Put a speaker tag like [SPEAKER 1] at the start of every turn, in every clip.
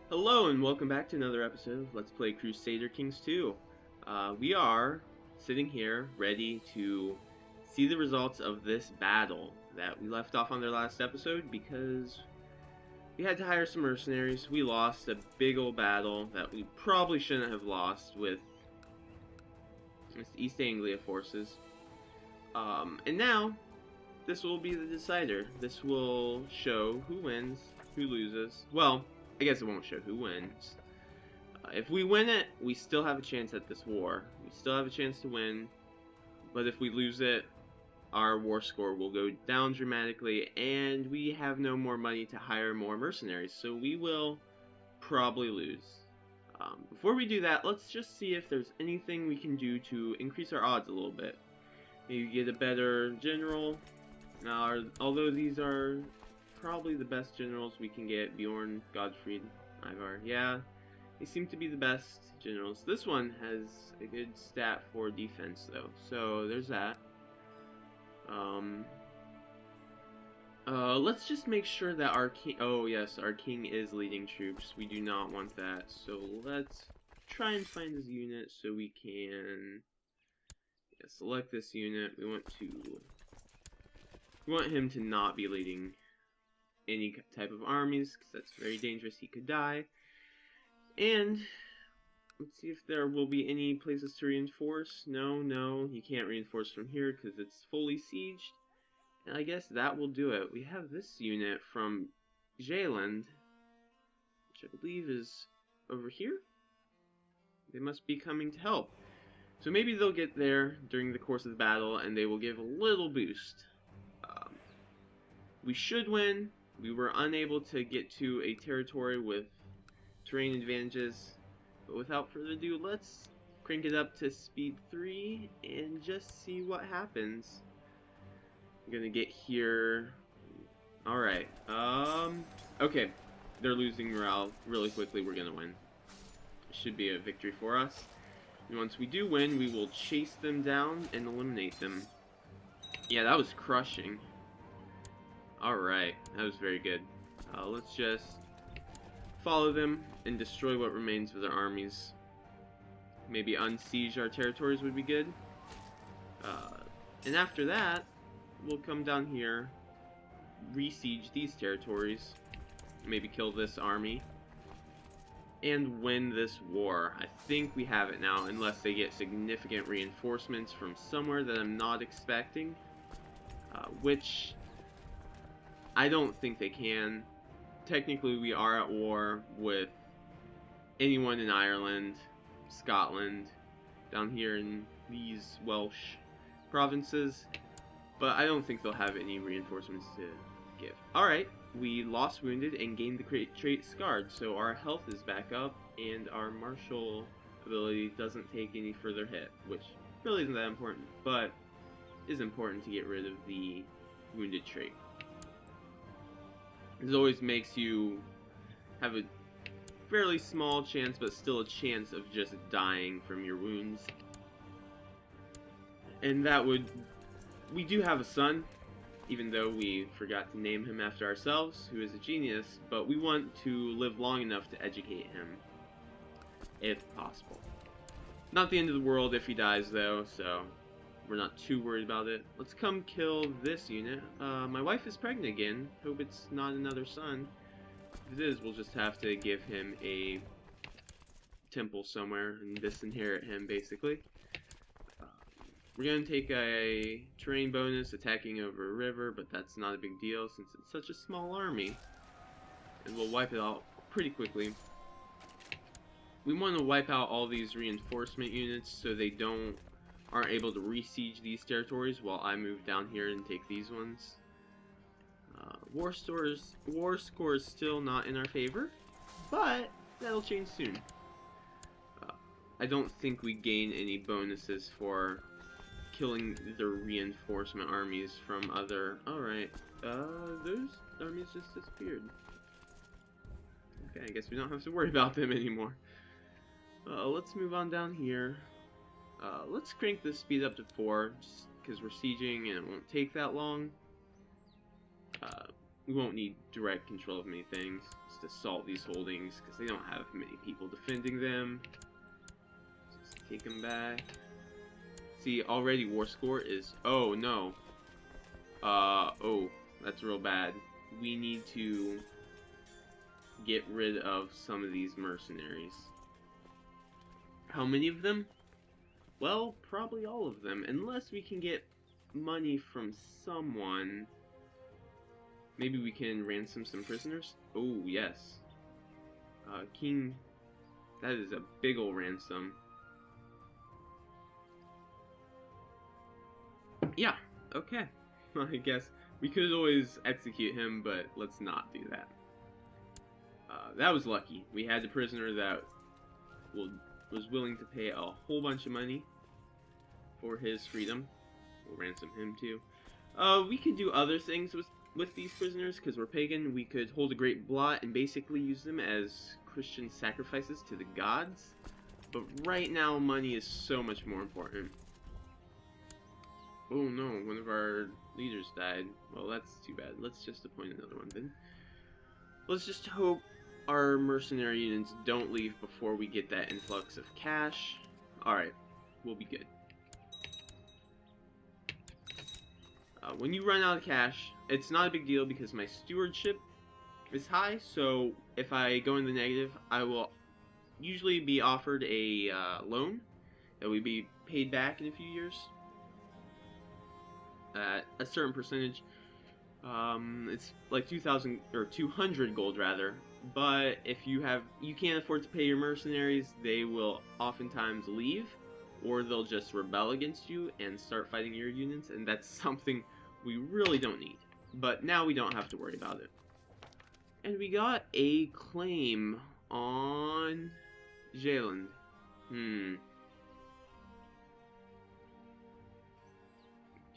[SPEAKER 1] Hello and welcome back to another episode of Let's Play Crusader Kings 2. We are sitting here ready to see the results of this battle that we left off on their last episode because we had to hire some mercenaries. We lost a big old battle that we probably shouldn't have lost with East Anglia forces. And now, this will be the decider. This will show who wins, who loses. Well, I guess it won't show who wins. If we win it, we still have a chance at this war. We still have a chance to win. But if we lose it, our war score will go down dramatically, and we have no more money to hire more mercenaries. So we will probably lose. Before we do that, let's just see if there's anything we can do to increase our odds a little bit. Maybe get a better general. Now, although these are probably the best generals we can get, Bjorn, Godfried, Ivar. Yeah, they seem to be the best generals. This one has a good stat for defense, though, so there's that. Let's just make sure that our king... Oh, yes, our king is leading troops. We do not want that, so let's try and find his unit so we can... Yeah, select this unit. We want him to not be leading any type of armies, because that's very dangerous. He could die. And let's see if there will be any places to reinforce. No, he can't reinforce from here because it's fully sieged. And I guess that will do it. We have this unit from Zeeland, which I believe is over here. They must be coming to help. So maybe they'll get there during the course of the battle and they will give a little boost. We should win. We were unable to get to a territory with terrain advantages, but without further ado, let's crank it up to speed 3 and just see what happens. I'm gonna get here. Alright, okay, they're losing morale really quickly. We're gonna win. Should be a victory for us. And once we do win, we will chase them down and eliminate them. Yeah, that was crushing. Alright, that was very good. Let's just follow them and destroy what remains of their armies. Maybe unsiege our territories would be good. And after that, we'll come down here, re-siege these territories, maybe kill this army, and win this war. I think we have it now, unless they get significant reinforcements from somewhere that I'm not expecting, which I don't think they can. Technically, we are at war with anyone in Ireland, Scotland, down here in these Welsh provinces, but I don't think they'll have any reinforcements to give. Alright, we lost wounded and gained the trait scarred, so our health is back up, and our martial ability doesn't take any further hit, which really isn't that important, but is important to get rid of the wounded trait. This always makes you have a fairly small chance, but still a chance of just dying from your wounds. And that would... We do have a son, even though we forgot to name him after ourselves, who is a genius, but we want to live long enough to educate him, if possible. Not the end of the world if he dies, though, so we're not too worried about it. Let's come kill this unit. My wife is pregnant again. Hope it's not another son. If it is, we'll just have to give him a temple somewhere and disinherit him, basically. We're going to take a terrain bonus attacking over a river, but that's not a big deal since it's such a small army. And we'll wipe it out pretty quickly. We want to wipe out all these reinforcement units so they aren't able to re-siege these territories while I move down here and take these ones. War score is still not in our favor, but that'll change soon. I don't think we gain any bonuses for killing the reinforcement armies from other... Alright, those armies just disappeared. Okay, I guess we don't have to worry about them anymore. Let's move on down here. Let's crank the speed up to 4, just because we're sieging and it won't take that long. we won't need direct control of many things. Just assault these holdings, because they don't have many people defending them. Just take them back. See, already war score is... Oh, no. Oh, that's real bad. We need to get rid of some of these mercenaries. How many of them? Well, probably all of them, unless we can get money from someone. Maybe we can ransom some prisoners? Oh, yes. King, that is a big ol' ransom. Yeah, okay. I guess we could always execute him, but let's not do that. That was lucky. We had a prisoner that was willing to pay a whole bunch of money for his freedom. We'll ransom him too. We could do other things with these prisoners, because we're pagan. We could hold a great blot and basically use them as Christian sacrifices to the gods. But right now, money is so much more important. Oh no, one of our leaders died. Well, that's too bad. Let's just appoint another one then. Let's just hope our mercenary units don't leave before we get that influx of cash. Alright, we'll be good. When you run out of cash, it's not a big deal because my stewardship is high, so if I go in the negative, I will usually be offered a loan that will be paid back in a few years at a certain percentage. It's like 2,000 or 200 gold rather. But if you can't afford to pay your mercenaries, they will oftentimes leave, or they'll just rebel against you and start fighting your units, and that's something we really don't need. But now we don't have to worry about it. And we got a claim on Zealand. Do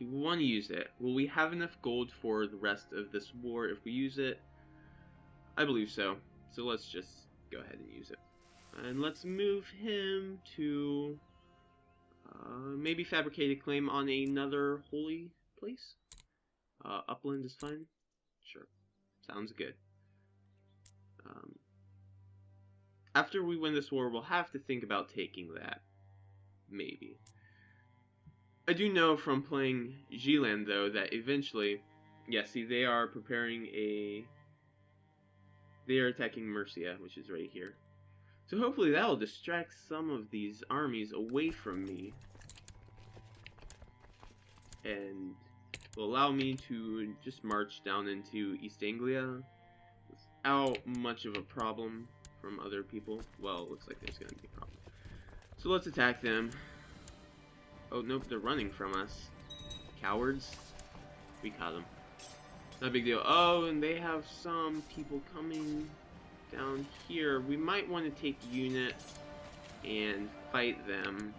[SPEAKER 1] we want to use it? Will we have enough gold for the rest of this war if we use it? I believe so. So let's just go ahead and use it. And let's move him to maybe fabricate a claim on another holy place. Upland is fine. Sure. Sounds good. After we win this war, we'll have to think about taking that. Maybe. I do know from playing Zealand, though, that eventually... Yeah, see, they are preparing a... They are attacking Mercia, which is right here. So hopefully that will distract some of these armies away from me. And will allow me to just march down into East Anglia without much of a problem from other people. Well, it looks like there's going to be a problem. So let's attack them. Oh, nope, they're running from us. Cowards. We caught them. Not a big deal. Oh, and they have some people coming down here. We might want to take unit and fight them,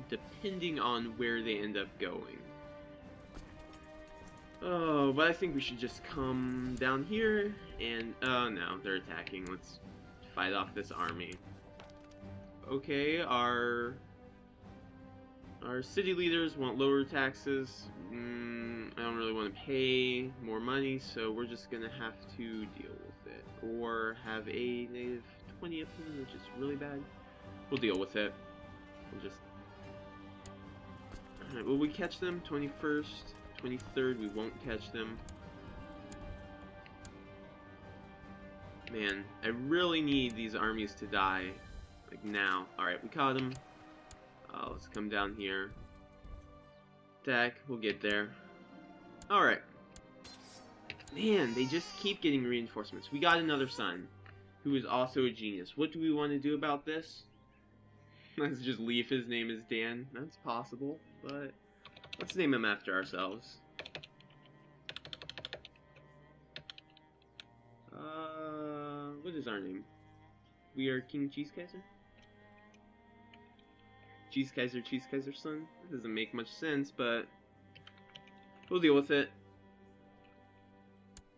[SPEAKER 1] depending on where they end up going. Oh, but I think we should just come down here and... Oh, no, they're attacking. Let's fight off this army. Okay, our city leaders want lower taxes. I don't really want to pay more money, so we're just gonna have to deal with it. Or have a native 20 opinion, which is really bad. We'll deal with it. We'll just... Alright, will we catch them? 21st, 23rd, we won't catch them. Man, I really need these armies to die. Like now. Alright, we caught them. Let's come down here. Attack, we'll get there. Alright. Man, they just keep getting reinforcements. We got another son, who is also a genius. What do we want to do about this? Let's just leave his name as Dan. That's possible, but let's name him after ourselves. What is our name? We are King CheeseKaiser? CheeseKaiser's son? That doesn't make much sense, but we'll deal with it.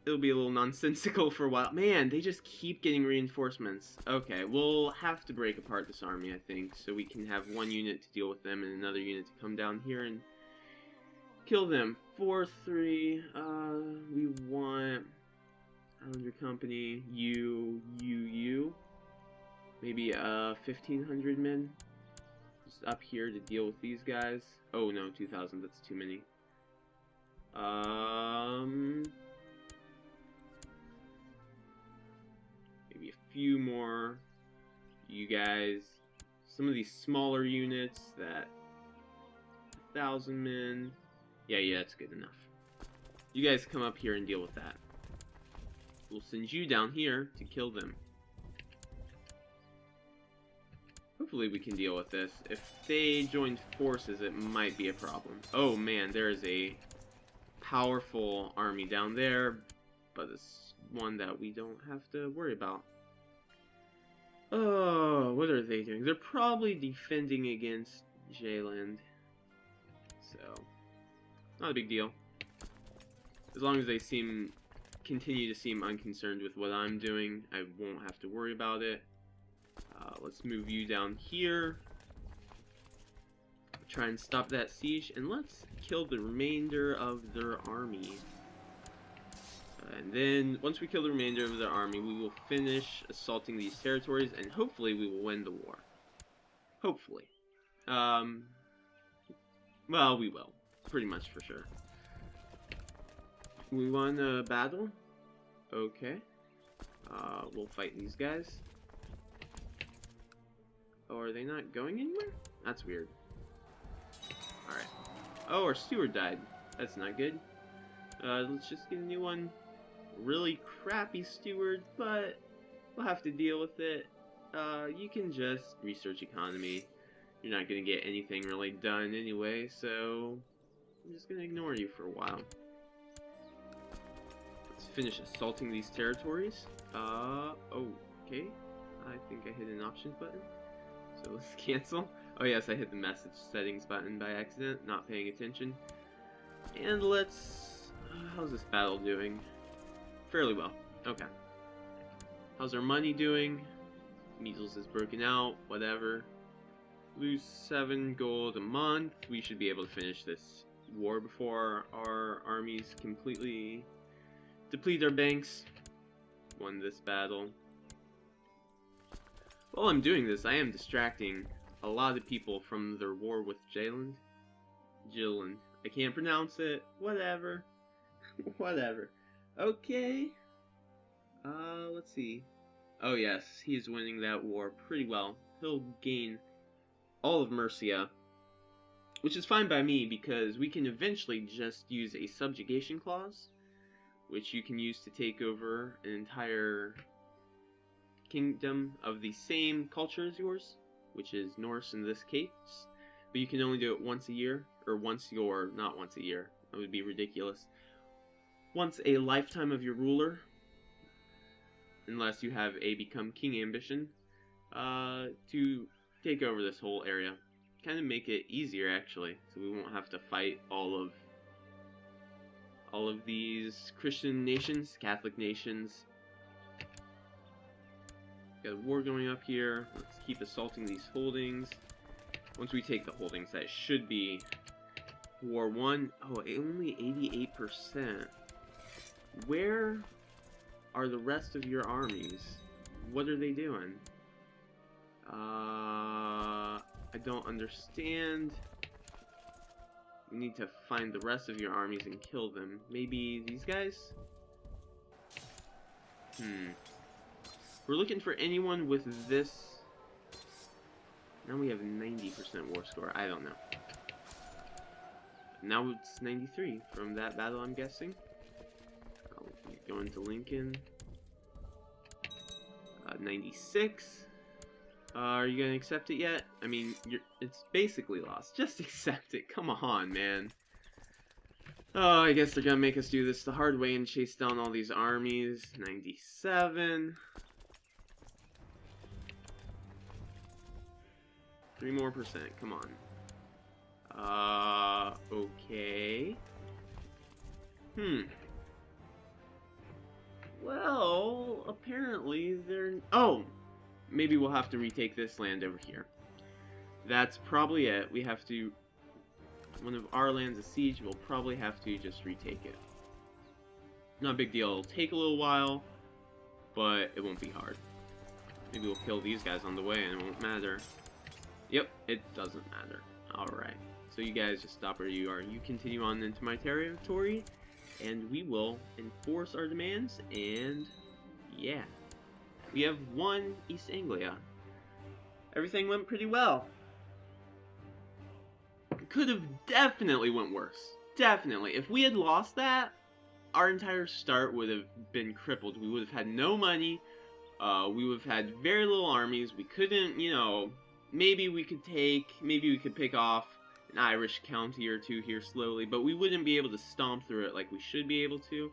[SPEAKER 1] It'll be a little nonsensical for a while. Man, they just keep getting reinforcements. Okay, we'll have to break apart this army, I think, so we can have one unit to deal with them and another unit to come down here and kill them. 4-3. We want Islander Company. You. Maybe 1,500 men. Just up here to deal with these guys. Oh no, 2,000. That's too many. Maybe a few more. You guys. Some of these smaller units that 1,000 men. Yeah, that's good enough. You guys come up here and deal with that. We'll send you down here to kill them. Hopefully we can deal with this. If they join forces, it might be a problem. Oh man, there is a powerful army down there, but it's one that we don't have to worry about. Oh, what are they doing? They're probably defending against Jayland. So, not a big deal. As long as they continue to seem unconcerned with what I'm doing, I won't have to worry about it. Let's move you down here. Try and stop that siege, and let's kill the remainder of their army. And then, once we kill the remainder of their army, we will finish assaulting these territories, and hopefully we will win the war. Hopefully. Well, we will. Pretty much for sure. We won a battle. Okay. We'll fight these guys. Oh, are they not going anywhere? That's weird. Alright. Oh, our steward died. That's not good. Let's just get a new one. Really crappy steward, but we'll have to deal with it. You can just research economy. You're not going to get anything really done anyway, so I'm just going to ignore you for a while. Let's finish assaulting these territories. Okay. I think I hit an options button. So let's cancel. Oh yes, I hit the message settings button by accident, not paying attention. And let's... how's this battle doing? Fairly well. Okay. How's our money doing? Measles is broken out, whatever. Lose 7 gold a month. We should be able to finish this war before our armies completely deplete our banks. Won this battle. While I'm doing this, I am distracting a lot of people from their war with Jayland. I can't pronounce it. Whatever. Whatever. Okay. Let's see. Oh yes, he's winning that war pretty well. He'll gain all of Mercia, which is fine by me because we can eventually just use a subjugation clause, which you can use to take over an entire kingdom of the same culture as yours, which is Norse in this case, but you can only do it once a year, or not once a year, that would be ridiculous, once a lifetime of your ruler, unless you have a become king ambition, to take over this whole area. Kind of make it easier actually, so we won't have to fight all of these Christian nations, Catholic nations. Got a war going up here. Let's keep assaulting these holdings. Once we take the holdings, that should be War 1. Oh, only 88%. Where are the rest of your armies? What are they doing? I don't understand. You need to find the rest of your armies and kill them. Maybe these guys? We're looking for anyone with this. Now we have 90% war score. I don't know. Now it's 93 from that battle, I'm guessing. I'll go into Lincoln. 96. Are you gonna accept it yet? I mean, it's basically lost. Just accept it. Come on, man. Oh, I guess they're gonna make us do this the hard way and chase down all these armies. 97. 3 more percent. Come on. Okay. Well, apparently they're... Oh! Maybe we'll have to retake this land over here. That's probably it. We have to one of our lands a siege, we'll probably have to just retake it. Not a big deal. It'll take a little while, but it won't be hard. Maybe we'll kill these guys on the way and it won't matter. Yep, it doesn't matter. Alright. So you guys just stop where you are. You continue on into my territory, and we will enforce our demands, and yeah. We have won East Anglia. Everything went pretty well. It could have definitely went worse. Definitely. If we had lost that, our entire start would have been crippled. We would have had no money. We would have had very little armies. We couldn't, you know, maybe we could pick off an Irish county or two here slowly, but we wouldn't be able to stomp through it like we should be able to.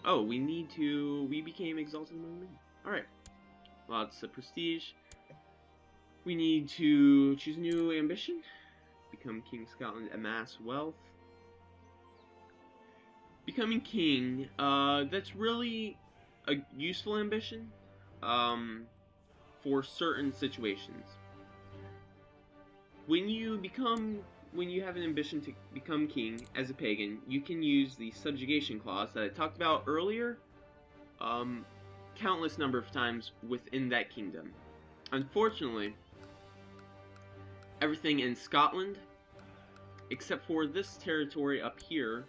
[SPEAKER 1] Oh, we became exalted among men. Alright. Lots of prestige. We need to choose a new ambition. Become King of Scotland, amass wealth. Becoming king, that's really a useful ambition, for certain situations. When you have an ambition to become king as a pagan, you can use the subjugation clause that I talked about earlier, countless number of times within that kingdom. Unfortunately, everything in Scotland, except for this territory up here,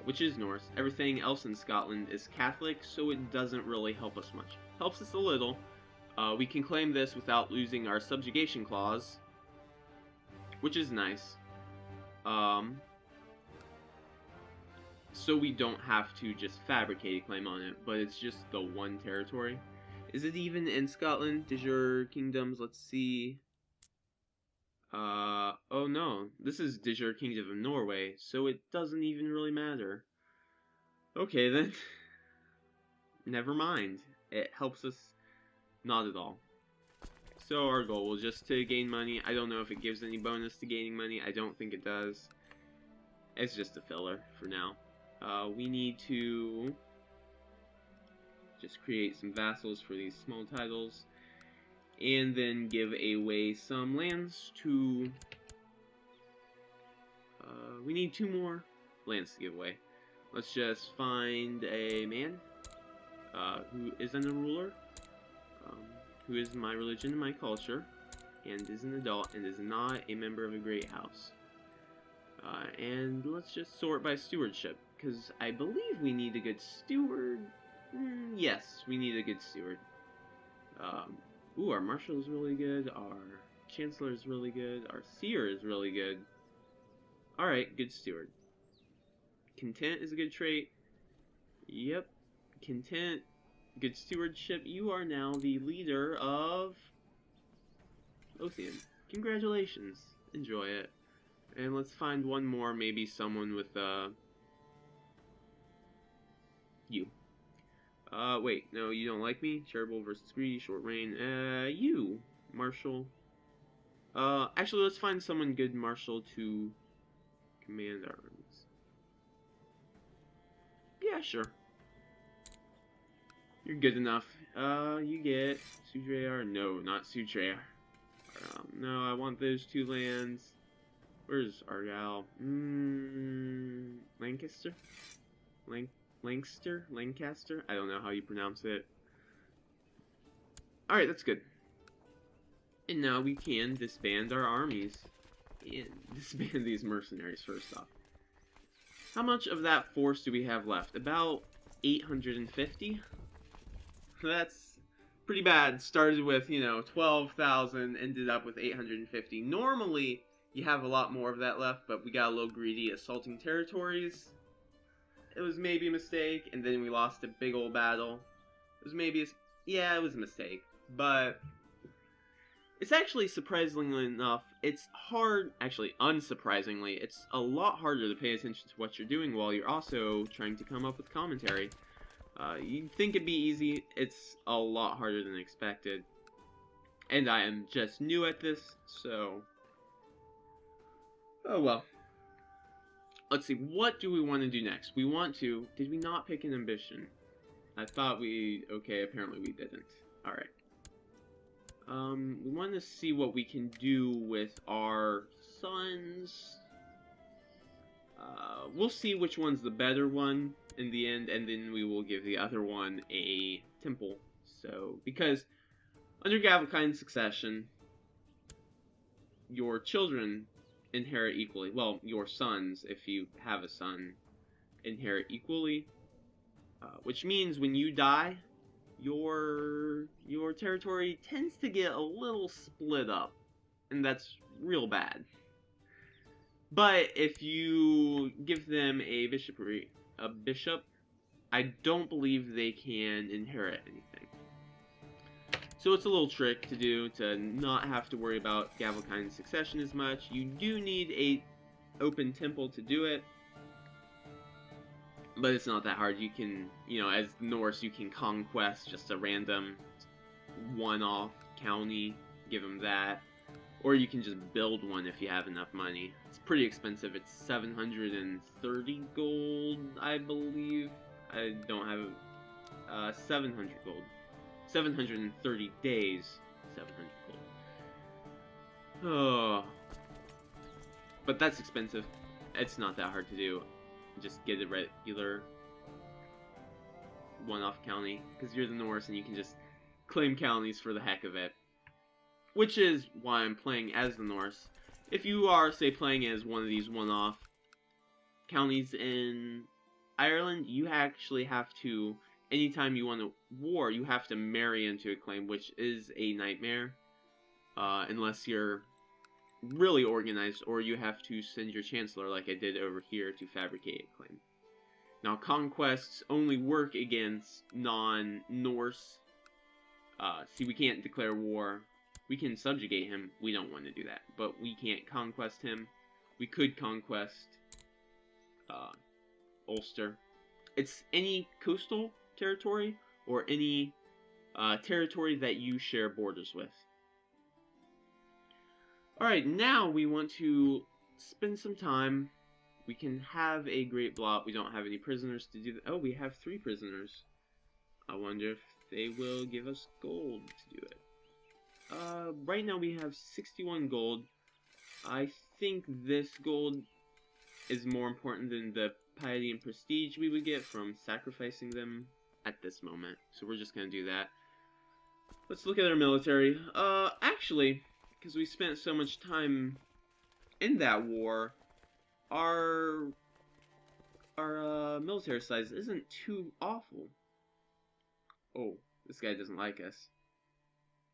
[SPEAKER 1] which is Norse, everything else in Scotland is Catholic, so it doesn't really help us much. Helps us a little. We can claim this without losing our subjugation clause, which is nice. So we don't have to just fabricate a claim on it, but it's just the one territory. Is it even in Scotland? De jure kingdoms, let's see. Oh no, this is De jure Kingdom of Norway, so it doesn't even really matter. Okay then. Never mind. It helps us not at all. So our goal was just to gain money. I don't know if it gives any bonus to gaining money. I don't think it does. It's just a filler for now. We need to just create some vassals for these small titles, and then give away some lands to... we need 2 more lands to give away. Let's just find a man who isn't a ruler, who is my religion and my culture, and is an adult, and is not a member of a great house. And let's just sort by stewardship, because I believe we need a good steward. Yes, we need a good steward. Ooh, our marshal is really good, our chancellor is really good, our seer is really good. Alright, good steward. Content is a good trait. Yep, content, good stewardship. You are now the leader of Ocean. Congratulations. Enjoy it. And let's find one more, maybe someone with, you. Wait, no, you don't like me? Charitable versus greedy, short reign. You, Marshal. Actually, let's find someone good, Marshal, to command our armies. Yeah, sure. You're good enough. You get Sudreyar. No, not Sudreyar. No, I want those 2 lands. Where's Argyle? Lancaster? Lancaster? I don't know how you pronounce it. Alright, that's good. And now we can disband our armies. And disband these mercenaries first off. How much of that force do we have left? About 850? That's pretty bad. Started with, 12,000, ended up with 850. Normally, you have a lot more of that left, but we got a little greedy assaulting territories. It was maybe a mistake, and then we lost a big old battle. It was maybe it was a mistake, but it's actually, surprisingly enough, it's hard, actually unsurprisingly, it's a lot harder to pay attention to what you're doing while you're also trying to come up with commentary. You'd think it'd be easy, it's a lot harder than expected. And I am just new at this, so... oh well. Let's see, what do we want to do next? We want to... did we not pick an ambition? I thought we... okay, apparently we didn't. Alright. We want to see what we can do with our sons. We'll see which one's the better one in the end, and then we will give the other one a temple. So, because under Gavelkind succession, your children inherit equally. Well, your sons, if you have a son, inherit equally. Which means when you die, your territory tends to get a little split up, and that's real bad. But if you give them a bishop, I don't believe they can inherit anything. So it's a little trick to do to not have to worry about Gavelkind succession as much. You do need a open temple to do it, but it's not that hard. You can, as Norse, you can conquest just a random one-off county, give them that, or you can just build one if you have enough money. It's pretty expensive. It's 730 gold, I believe. I don't have 700 gold. 730 days, 700 gold. Oh. But that's expensive. It's not that hard to do. Just get a regular one-off county, because you're the Norse and you can just claim counties for the heck of it. Which is why I'm playing as the Norse. If you are, say, playing as one of these one-off counties in Ireland, you actually have to, anytime you want a war, you have to marry into a claim, which is a nightmare. Unless you're really organized, or you have to send your chancellor, like I did over here, to fabricate a claim. Now, conquests only work against non-Norse. See, we can't declare war. We can subjugate him. We don't want to do that. But we can't conquest him. We could conquest Ulster. It's any coastal territory or any territory that you share borders with. Alright, now we want to spend some time. We can have a great blot. We don't have any prisoners to do that. Oh, we have 3 prisoners. I wonder if they will give us gold to do it. Right now we have 61 gold. I think this gold is more important than the piety and prestige we would get from sacrificing them at this moment. So we're just gonna do that. Let's look at our military. Actually, because we spent so much time in that war, our military size isn't too awful. Oh, this guy doesn't like us.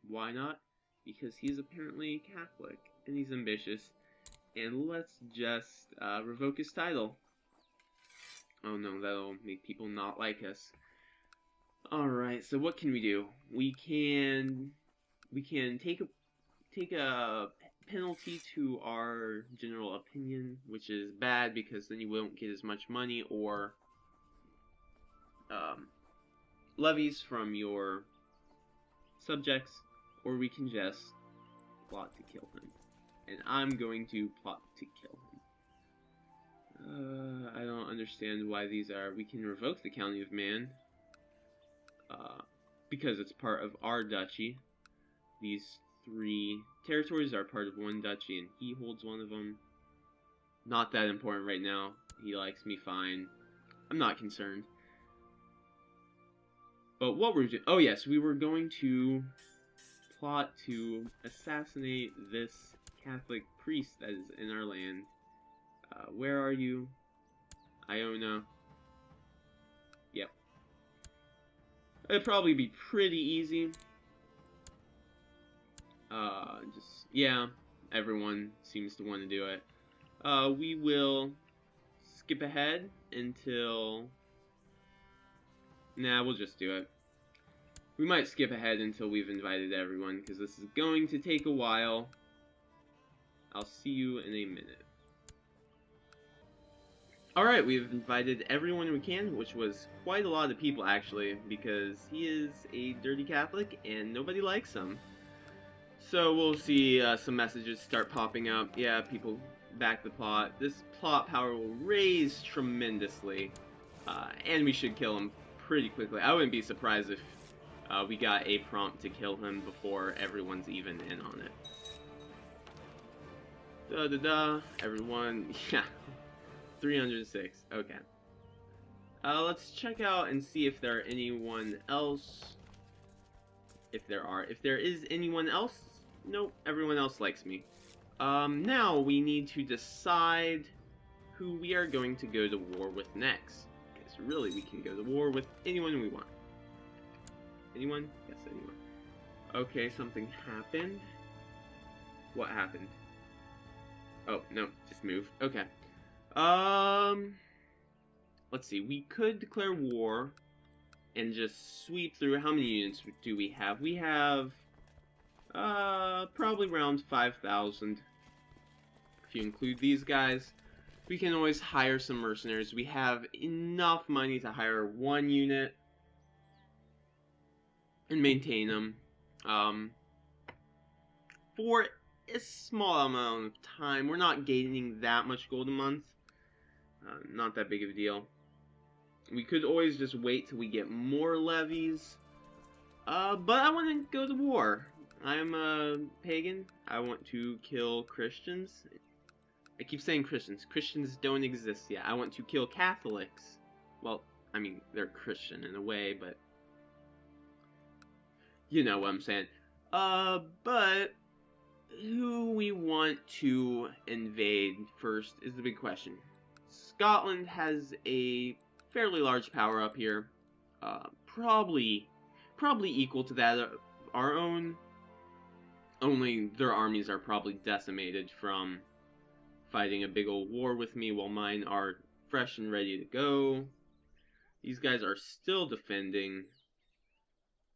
[SPEAKER 1] Why not? Because he's apparently Catholic, and he's ambitious. And let's just revoke his title. Oh no, that'll make people not like us. Alright, so what can we do? We can take a penalty to our general opinion, which is bad because then you won't get as much money or levies from your subjects, or we can just plot to kill him. And I'm going to plot to kill him. I don't understand why these are. We can revoke the County of Man, because it's part of our duchy. These 3 territories are part of one duchy, and he holds one of them. Not that important right now. He likes me fine. I'm not concerned. But what we're doing... Oh yes, we were going to plot to assassinate this Catholic priest that is in our land. Where are you? Iona. Yep. It'd probably be pretty easy. Yeah, everyone seems to want to do it. We will skip ahead until... Nah, we'll just do it. We might skip ahead until we've invited everyone, because this is going to take a while. I'll see you in a minute. Alright, we've invited everyone we can, which was quite a lot of people actually, because he is a dirty Catholic and nobody likes him. So we'll see some messages start popping up. Yeah, people back the plot. This plot power will raise tremendously, and we should kill him pretty quickly. I wouldn't be surprised if We got a prompt to kill him before everyone's even in on it. Da-da-da, everyone, yeah, 306, okay. Let's check out and see if there are anyone else. If there is anyone else, nope, everyone else likes me. Now we need to decide who we are going to go to war with next. Because really, we can go to war with anyone we want. Anyone? Yes, anyone. Okay, something happened. What happened? Oh, no, just move. Okay. Let's see, we could declare war and just sweep through. How many units do we have? We have, probably around 5,000. If you include these guys, we can always hire some mercenaries. We have enough money to hire one unit and maintain them, for a small amount of time. We're not gaining that much gold a month. Not that big of a deal. We could always just wait till we get more levies. But I want to go to war. I'm a pagan. I want to kill Christians. I keep saying Christians. Christians don't exist yet. I want to kill Catholics. Well, I mean, they're Christian in a way, but you know what I'm saying. But who we want to invade first is the big question. Scotland has a fairly large power up here, probably equal to that of our own, only their armies are probably decimated from fighting a big old war with me, while mine are fresh and ready to go. These guys are still defending,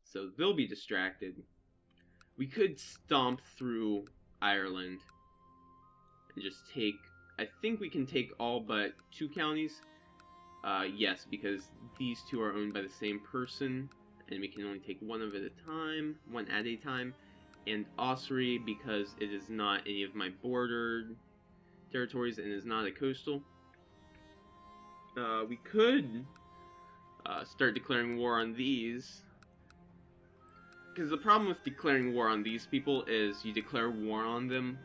[SPEAKER 1] so they'll be distracted. We could stomp through Ireland and just take, I think we can take all but 2 counties. Yes, because these 2 are owned by the same person, and we can only take one at a time, and Ossory, because it is not any of my bordered territories and is not a coastal. We could start declaring war on these, because the problem with declaring war on these people is you declare war on them,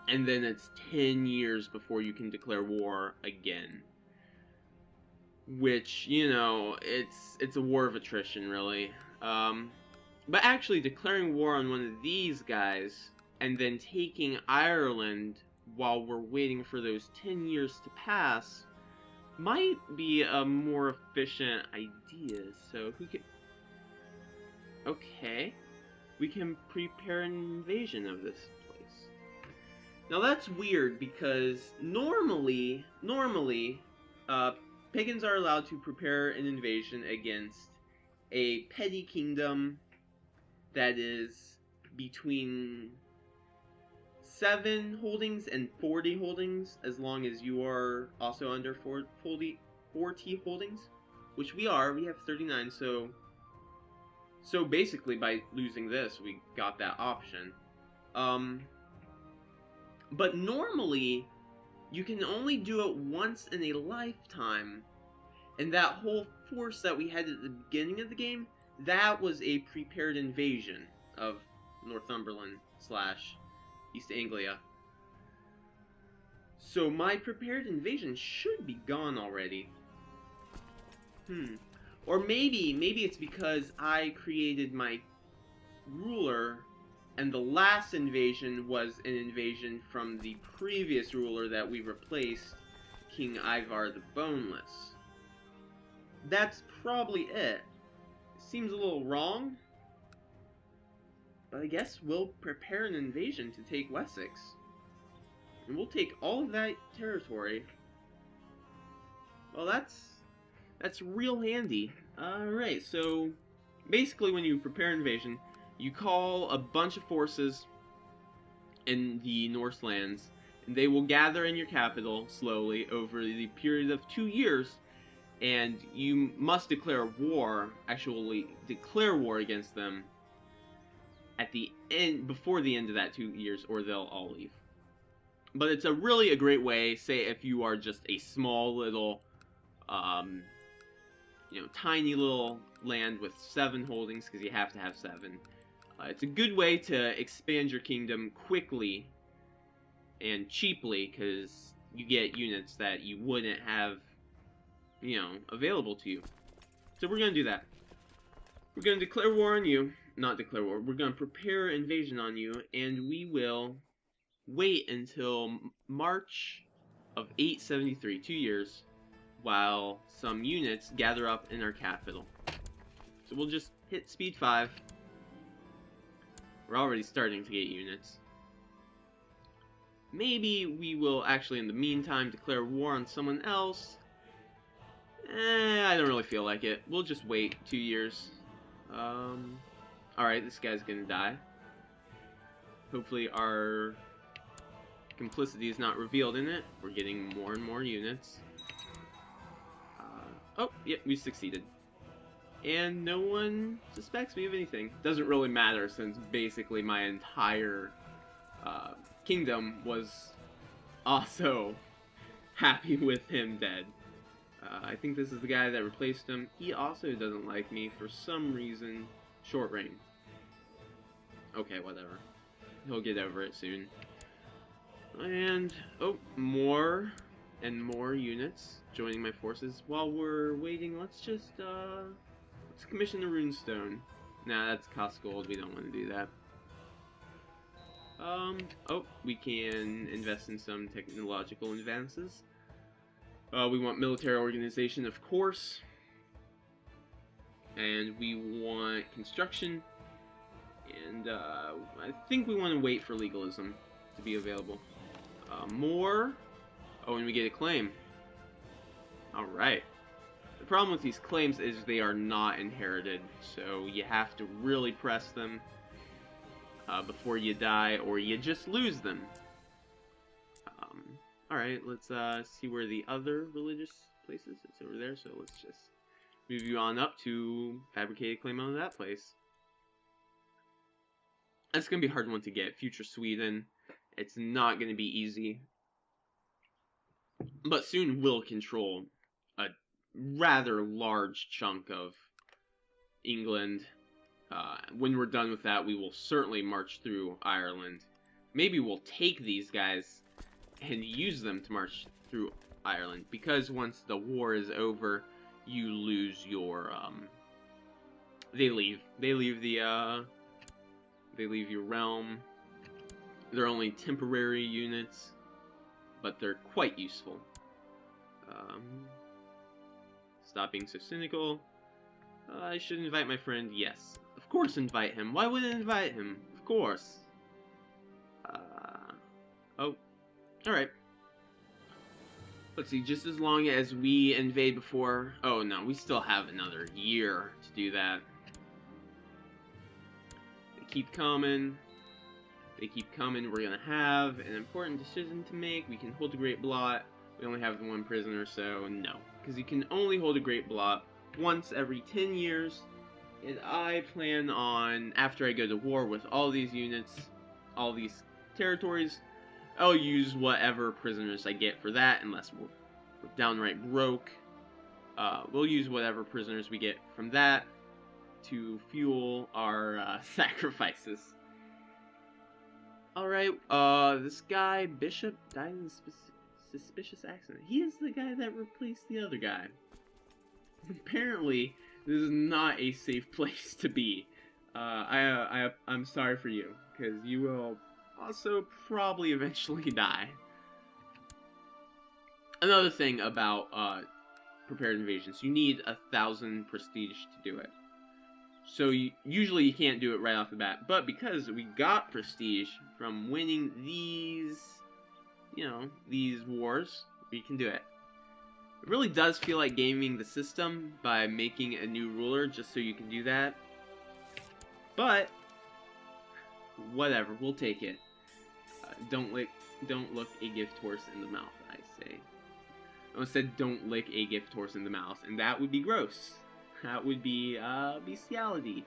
[SPEAKER 1] and then it's 10 years before you can declare war again. Which, you know, it's a war of attrition, really. But actually declaring war on one of these guys, and then taking Ireland while we're waiting for those 10 years to pass, might be a more efficient idea. So, who can... Okay. We can prepare an invasion of this place. Now that's weird, because normally, pagans are allowed to prepare an invasion against a petty kingdom that is between 7 holdings and 40 holdings, as long as you are also under 40 holdings, which we are. We have 39, so basically by losing this, we got that option. But normally, you can only do it once in a lifetime, and that whole force that we had at the beginning of the game, that was a prepared invasion of Northumberland / East Anglia. So my prepared invasion should be gone already. Or maybe it's because I created my ruler, and the last invasion was an invasion from the previous ruler that we replaced, King Ivar the Boneless. That's probably it. Seems a little wrong, but I guess we'll prepare an invasion to take Wessex. And we'll take all of that territory. Well, that's real handy. Alright, so basically when you prepare an invasion, you call a bunch of forces in the Norse lands, and they will gather in your capital slowly over the period of 2 years, and you must declare war, actually declare war against them at the end, before the end of that 2 years, or they'll all leave. But it's really a great way, say if you are just a small little you know, tiny little land with 7 holdings, because you have to have 7. It's a good way to expand your kingdom quickly and cheaply, because you get units that you wouldn't have, you know, available to you. So we're going to do that. We're going to declare war on you. Not declare war. We're going to prepare invasion on you, and we will wait until March of 873, 2 years, while some units gather up in our capital. So we'll just hit speed 5. We're already starting to get units. Maybe we will actually, in the meantime, declare war on someone else. I don't really feel like it. We'll just wait 2 years. Alright, this guy's gonna die. Hopefully our complicity is not revealed in it. We're getting more and more units. Oh, yeah, we succeeded. And no one suspects me of anything. Doesn't really matter, since basically my entire kingdom was also happy with him dead. I think this is the guy that replaced him. He also doesn't like me for some reason. Short reign. Okay, whatever. He'll get over it soon. And, oh, more and more units joining my forces. While we're waiting, let's just, let's commission the runestone. Nah, that's cost gold. We don't want to do that. Oh, we can invest in some technological advances. We want military organization, of course. And we want construction. And, I think we want to wait for legalism to be available. More. Oh, and we get a claim. Alright. The problem with these claims is they are not inherited, so you have to really press them before you die, or you just lose them. Alright, let's see where the other religious place is. It's over there, so let's just move you on up to fabricated claim on that place. That's going to be a hard one to get. Future Sweden. It's not going to be easy. But soon we'll control a rather large chunk of England. When we're done with that, we will certainly march through Ireland. Maybe we'll take these guys and use them to march through Ireland, because once the war is over, you lose your, they leave your realm. They're only temporary units, but they're quite useful. Stop being so cynical. I should invite my friend. Yes, of course invite him. Why wouldn't I invite him? Of course. Oh, alright. Let's see, just as long as we invade before... Oh no, we still have another year to do that. They keep coming. They keep coming. We're gonna have an important decision to make. We can hold a great blot. We only have 1 prisoner, so no. Because you can only hold a great blot once every 10 years. And I plan on, after I go to war with all these units, all these territories, I'll use whatever prisoners I get for that, unless we're downright broke. We'll use whatever prisoners we get from that to fuel our sacrifices. Alright, this guy, Bishop, died in a suspicious accident. He is the guy that replaced the other guy. Apparently, this is not a safe place to be. I'm sorry for you, because you will also probably eventually die. Another thing about prepared invasions, you need 1,000 prestige to do it. So usually you can't do it right off the bat, but because we got prestige from winning these, you know, these wars, we can do it. It really does feel like gaming the system by making a new ruler just so you can do that. But whatever, we'll take it. Don't look a gift horse in the mouth, I say. I almost said don't lick a gift horse in the mouth, and that would be gross. That would be bestiality.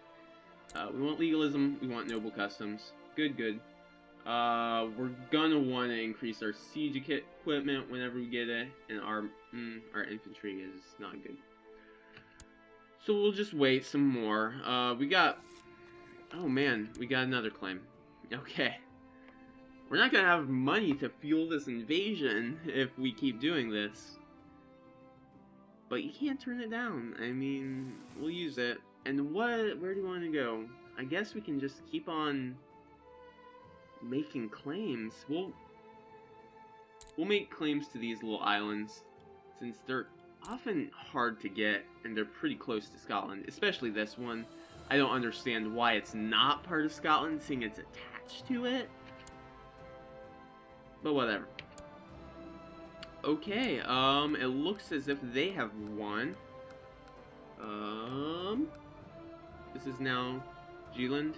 [SPEAKER 1] We want legalism. We want noble customs. Good, good. We're gonna want to increase our siege equipment whenever we get it, and our infantry is not good. So we'll just wait some more. We got... Oh man, we got another claim. Okay. We're not gonna have money to fuel this invasion if we keep doing this. But you can't turn it down. I mean, we'll use it. And where do you want to go? I guess we can just keep on making claims. We'll make claims to these little islands, since they're often hard to get, and they're pretty close to Scotland, especially this one. I don't understand why it's not part of Scotland, seeing it's attached to it. But whatever. Okay, it looks as if they have won. This is now Geeland.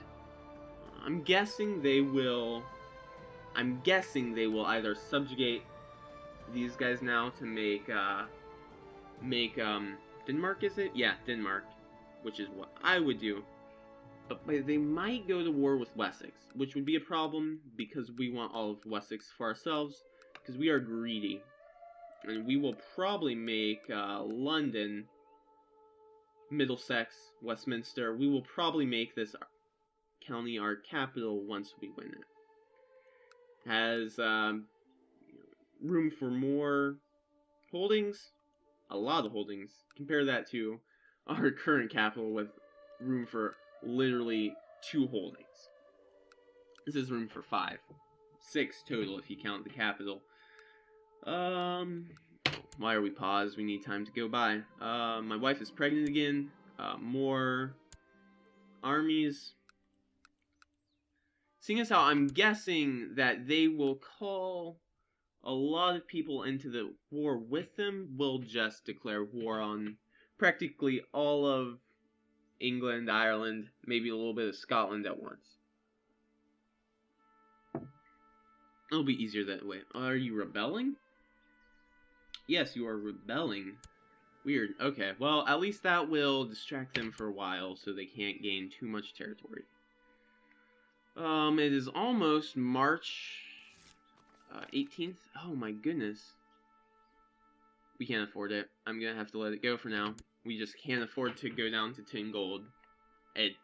[SPEAKER 1] I'm guessing they will either subjugate these guys now to make Denmark, is it? Yeah, Denmark, which is what I would do. But they might go to war with Wessex, which would be a problem because we want all of Wessex for ourselves, because we are greedy. And we will probably make London, Middlesex, Westminster, we will probably make this county our capital once we win it. Has room for more holdings, a lot of holdings. Compare that to our current capital with room for literally 2 holdings. This is room for 5. 6 total if you count the capital. Why are we paused? We need time to go by. My wife is pregnant again. More armies. Seeing as how I'm guessing that they will call a lot of people into the war with them, we'll just declare war on practically all of England, Ireland, maybe a little bit of Scotland at once. It'll be easier that way. Are you rebelling? Yes, you are rebelling. Weird. Okay, well, at least that will distract them for a while so they can't gain too much territory. It is almost March 18th. Oh my goodness. We can't afford it. I'm gonna have to let it go for now. We just can't afford to go down to 10 gold.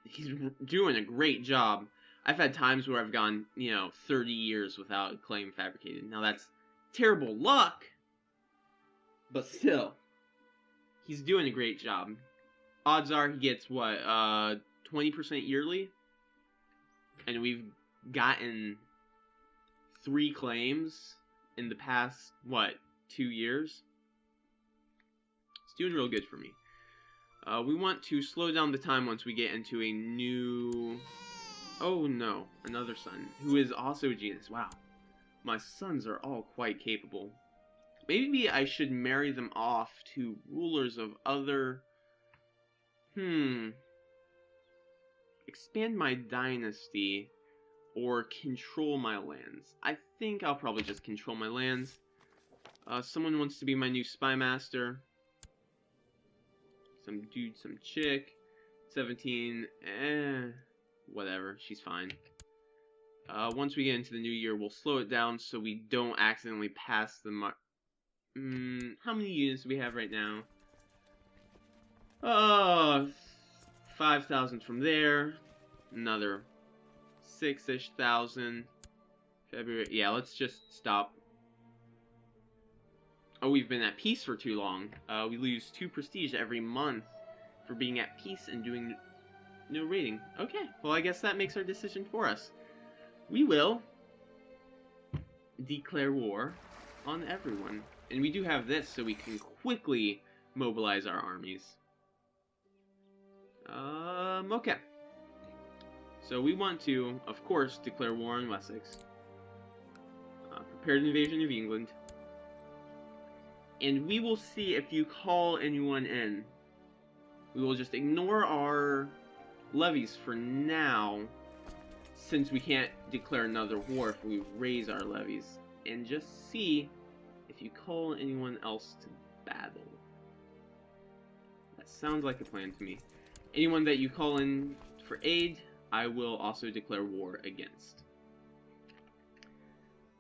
[SPEAKER 1] He's doing a great job. I've had times where I've gone, 30 years without a claim fabricated. Now that's terrible luck, but still, he's doing a great job. Odds are he gets, 20% yearly? And we've gotten 3 claims in the past, 2 years? It's doing real good for me. We want to slow down the time once we get into a new... Oh no, another son, who is also a genius. Wow. My sons are all quite capable. Maybe I should marry them off to rulers of other... Expand my dynasty or control my lands. I think I'll probably just control my lands. Someone wants to be my new spy master. Some dude, some chick. 17, whatever, she's fine. Once we get into the new year, we'll slow it down so we don't accidentally pass the mark. How many units do we have right now? 5,000 from there. Another 6-ish thousand. February. Yeah, let's just stop. Oh, we've been at peace for too long. We lose 2 prestige every month for being at peace and doing no raiding. Okay, well, I guess that makes our decision for us. We will declare war on everyone. And we do have this, so we can quickly mobilize our armies. Okay. So we want to, of course, declare war on Wessex. Prepared invasion of England. And we will see if you call anyone in. We will just ignore our levies for now, since we can't declare another war if we raise our levies. And just see if you call anyone else to battle. That sounds like a plan to me. Anyone that you call in for aid, I will also declare war against.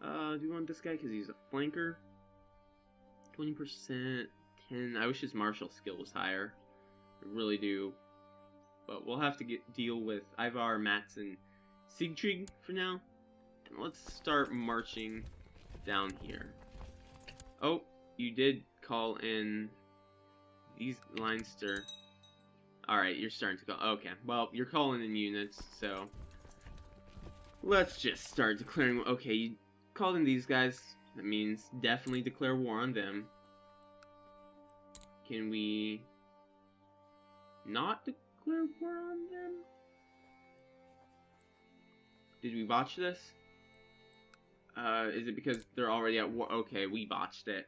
[SPEAKER 1] Do you want this guy because he's a flanker? 20%, 10. I wish his martial skill was higher. I really do. But we'll have to deal with Ivar, Mats, and Sigtrig for now. And let's start marching down here. Oh, you did call in these Leinster. Alright, you're starting to call. Okay, well, you're calling in units, so let's just start declaring. Okay, you called in these guys. That means definitely declare war on them. Can we not declare war on them? Did we botch this? Is it because they're already at war? Okay, we botched it.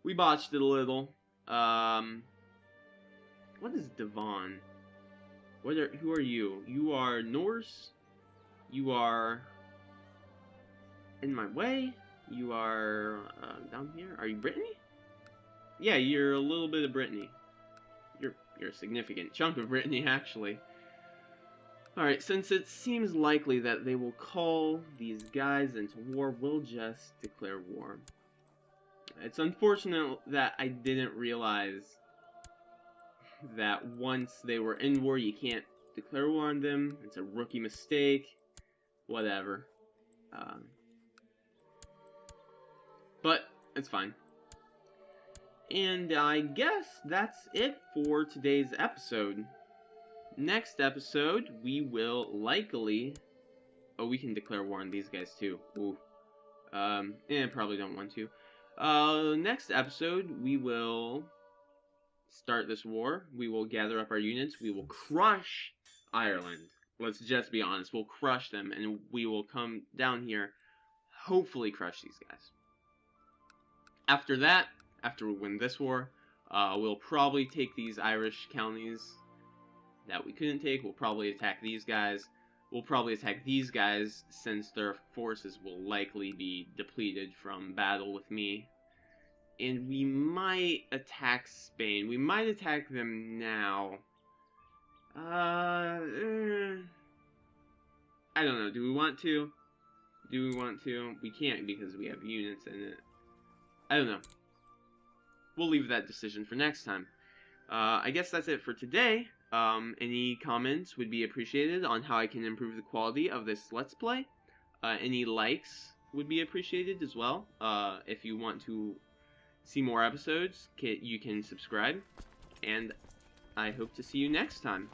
[SPEAKER 1] We botched it a little. What is Devon? Who are you? You are Norse? You are in my way? You are down here? Are you Brittany? Yeah, you're a little bit of Brittany. You're a significant chunk of Brittany, actually. Alright, since it seems likely that they will call these guys into war, we'll just declare war. It's unfortunate that I didn't realize that once they were in war, you can't declare war on them. It's a rookie mistake. Whatever. But it's fine. And I guess that's it for today's episode. Next episode, we will likely... Oh, we can declare war on these guys too. Ooh. Probably don't want to. Next episode, we will start this war. We will gather up our units. We will crush Ireland. Let's just be honest. We'll crush them, and we will come down here, hopefully crush these guys. After that, after we win this war, we'll probably take these Irish counties that we couldn't take. We'll probably attack these guys. We'll probably attack these guys, since their forces will likely be depleted from battle with me. And we might attack Spain. We might attack them now. I don't know. Do we want to? Do we want to? We can't because we have units in it. I don't know. We'll leave that decision for next time. I guess that's it for today. Any comments would be appreciated on how I can improve the quality of this Let's Play. Any likes would be appreciated as well. If you want to see more episodes, you can subscribe. And I hope to see you next time.